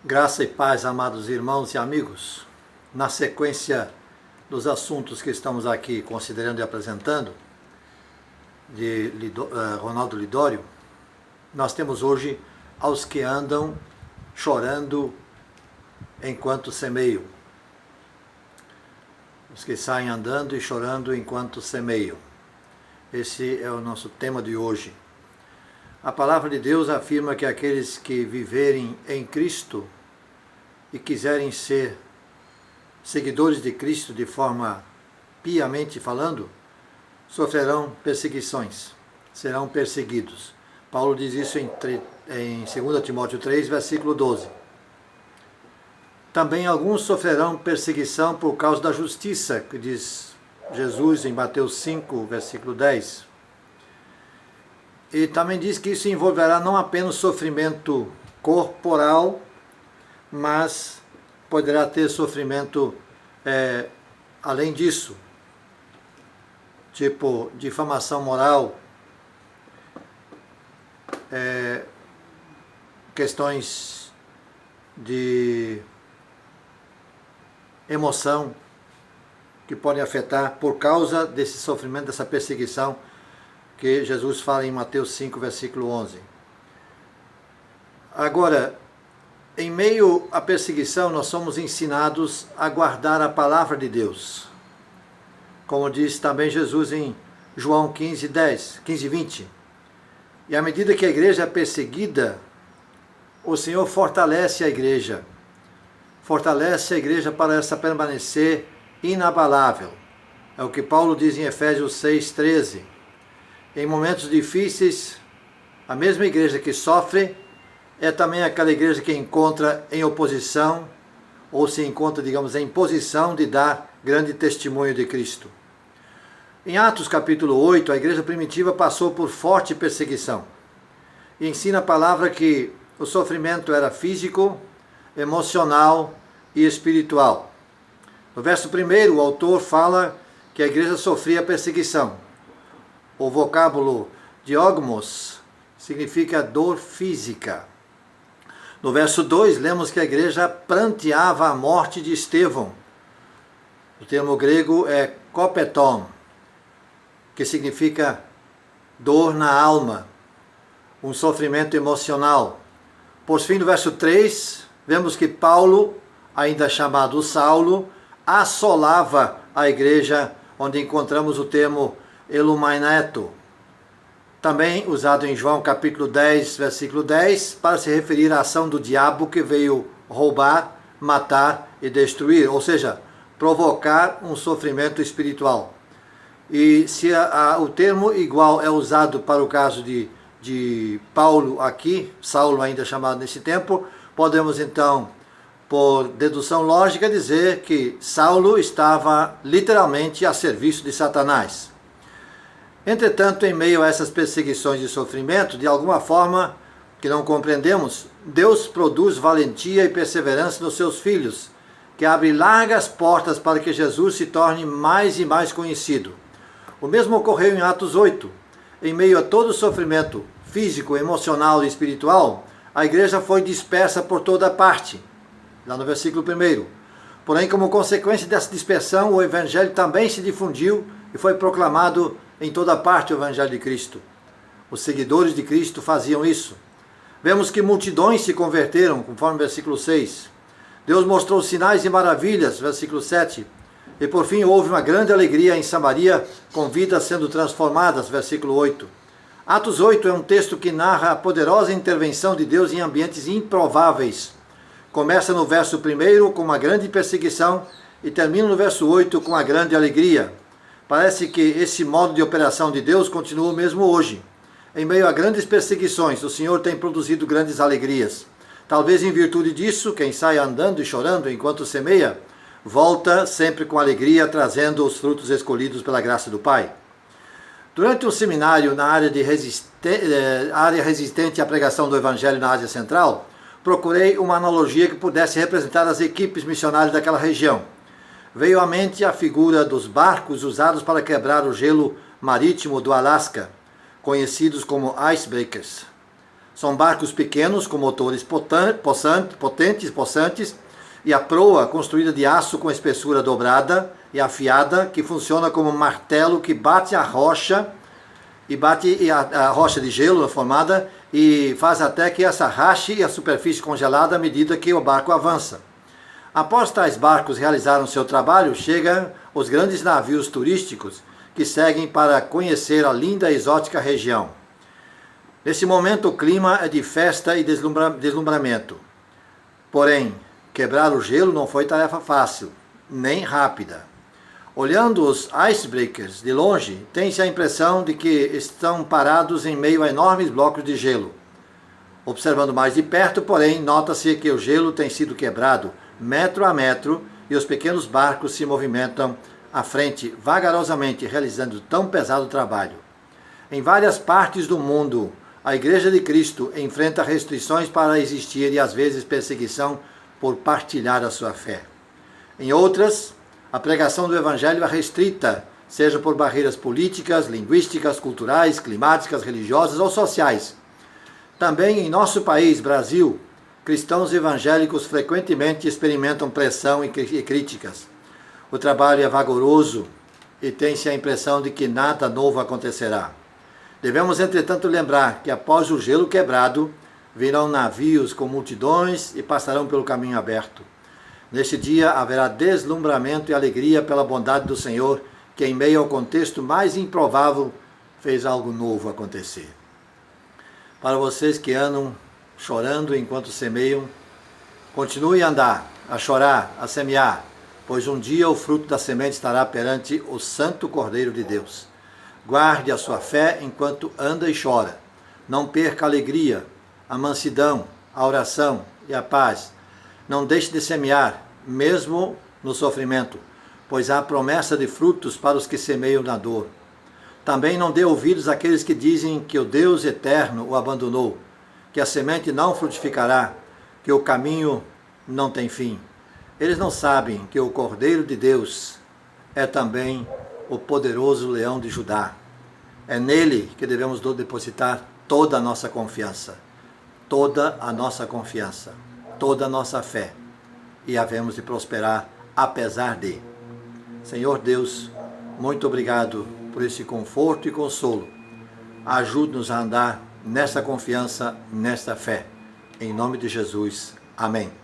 Graça e paz, amados irmãos e amigos. Na sequência dos assuntos que estamos aqui considerando e apresentando, de Ronaldo Lidório, nós temos hoje aos que andam chorando enquanto semeiam. Os que saem andando e chorando enquanto semeiam. Esse é o nosso tema de hoje. A palavra de Deus afirma que aqueles que viverem em Cristo e quiserem ser seguidores de Cristo de forma piamente falando, sofrerão perseguições, serão perseguidos. Paulo diz isso em 2 Timóteo 3, versículo 12. Também alguns sofrerão perseguição por causa da justiça, que diz Jesus em Mateus 5, versículo 10. E também diz que isso envolverá não apenas sofrimento corporal, mas poderá ter sofrimento além disso, tipo difamação moral, questões de emoção que podem afetar por causa desse sofrimento, dessa perseguição que Jesus fala em Mateus 5, versículo 11. Agora, em meio à perseguição, nós somos ensinados a guardar a palavra de Deus. Como diz também Jesus em João 15, 20. E à medida que a igreja é perseguida, o Senhor fortalece a igreja. Fortalece a igreja para essa permanecer inabalável. É o que Paulo diz em Efésios 6, 13. Em momentos difíceis, a mesma igreja que sofre é também aquela igreja que encontra em oposição, ou se encontra, digamos, em posição de dar grande testemunho de Cristo. Em Atos capítulo 8, a igreja primitiva passou por forte perseguição. E ensina a palavra que o sofrimento era físico, emocional e espiritual. No verso 1, o autor fala que a igreja sofria perseguição. O vocábulo diogmos significa dor física. No verso 2, lemos que a igreja pranteava a morte de Estevão. O termo grego é kopeton, que significa dor na alma, um sofrimento emocional. Por fim, no verso 3, vemos que Paulo, ainda chamado Saulo, assolava a igreja, onde encontramos o termo elumaineto, também usado em João capítulo 10, versículo 10, para se referir à ação do diabo que veio roubar, matar e destruir, ou seja, provocar um sofrimento espiritual. E se o termo igual é usado para o caso de Paulo aqui, Saulo ainda chamado nesse tempo, podemos então, por dedução lógica, dizer que Saulo estava literalmente a serviço de Satanás. Entretanto, em meio a essas perseguições e sofrimento, de alguma forma que não compreendemos, Deus produz valentia e perseverança nos seus filhos, que abre largas portas para que Jesus se torne mais e mais conhecido. O mesmo ocorreu em Atos 8. Em meio a todo o sofrimento físico, emocional e espiritual, a igreja foi dispersa por toda parte, lá no versículo 1. Porém, como consequência dessa dispersão, o evangelho também se difundiu e foi proclamado em toda parte o evangelho de Cristo. Os seguidores de Cristo faziam isso. Vemos que multidões se converteram, conforme o versículo 6. Deus mostrou sinais e maravilhas, versículo 7. E por fim houve uma grande alegria em Samaria, com vidas sendo transformadas, versículo 8. Atos 8 é um texto que narra a poderosa intervenção de Deus em ambientes improváveis. Começa no verso 1 com uma grande perseguição e termina no verso 8 com a grande alegria. Parece que esse modo de operação de Deus continua mesmo hoje. Em meio a grandes perseguições, o Senhor tem produzido grandes alegrias. Talvez em virtude disso, quem sai andando e chorando enquanto semeia, volta sempre com alegria, trazendo os frutos escolhidos pela graça do Pai. Durante um seminário na área resistente à pregação do Evangelho na Ásia Central, procurei uma analogia que pudesse representar as equipes missionárias daquela região. Veio à mente a figura dos barcos usados para quebrar o gelo marítimo do Alasca, conhecidos como icebreakers. São barcos pequenos com motores possantes e a proa construída de aço com espessura dobrada e afiada, que funciona como um martelo que bate a rocha a rocha de gelo formada e faz até que essa rache a superfície congelada à medida que o barco avança. Após tais barcos realizarem seu trabalho, chegam os grandes navios turísticos que seguem para conhecer a linda e exótica região. Nesse momento o clima é de festa e deslumbramento. Porém, quebrar o gelo não foi tarefa fácil, nem rápida. Olhando os icebreakers de longe, tem-se a impressão de que estão parados em meio a enormes blocos de gelo. Observando mais de perto, porém, nota-se que o gelo tem sido quebrado metro a metro e os pequenos barcos se movimentam à frente vagarosamente, realizando tão pesado trabalho. Em várias partes do mundo, a Igreja de Cristo enfrenta restrições para existir e às vezes perseguição por partilhar a sua fé. Em outras, a pregação do Evangelho é restrita, seja por barreiras políticas, linguísticas, culturais, climáticas, religiosas ou sociais. Também em nosso país, Brasil, cristãos evangélicos frequentemente experimentam pressão e críticas. O trabalho é vagaroso e tem-se a impressão de que nada novo acontecerá. Devemos, entretanto, lembrar que após o gelo quebrado, virão navios com multidões e passarão pelo caminho aberto. Neste dia haverá deslumbramento e alegria pela bondade do Senhor, que em meio ao contexto mais improvável fez algo novo acontecer. Para vocês que andam chorando enquanto semeiam, continue a andar, a chorar, a semear, pois um dia o fruto da semente estará perante o Santo Cordeiro de Deus. Guarde a sua fé enquanto anda e chora. Não perca a alegria, a mansidão, a oração e a paz. Não deixe de semear, mesmo no sofrimento, pois há promessa de frutos para os que semeiam na dor. Também não dê ouvidos àqueles que dizem que o Deus eterno o abandonou, que a semente não frutificará, que o caminho não tem fim. Eles não sabem que o Cordeiro de Deus é também o poderoso leão de Judá. É nele que devemos depositar toda a nossa confiança, toda a nossa confiança, toda a nossa fé, e havemos de prosperar apesar de. Senhor Deus, muito obrigado por esse conforto e consolo. Ajude-nos a andar nessa confiança, nesta fé. Em nome de Jesus. Amém.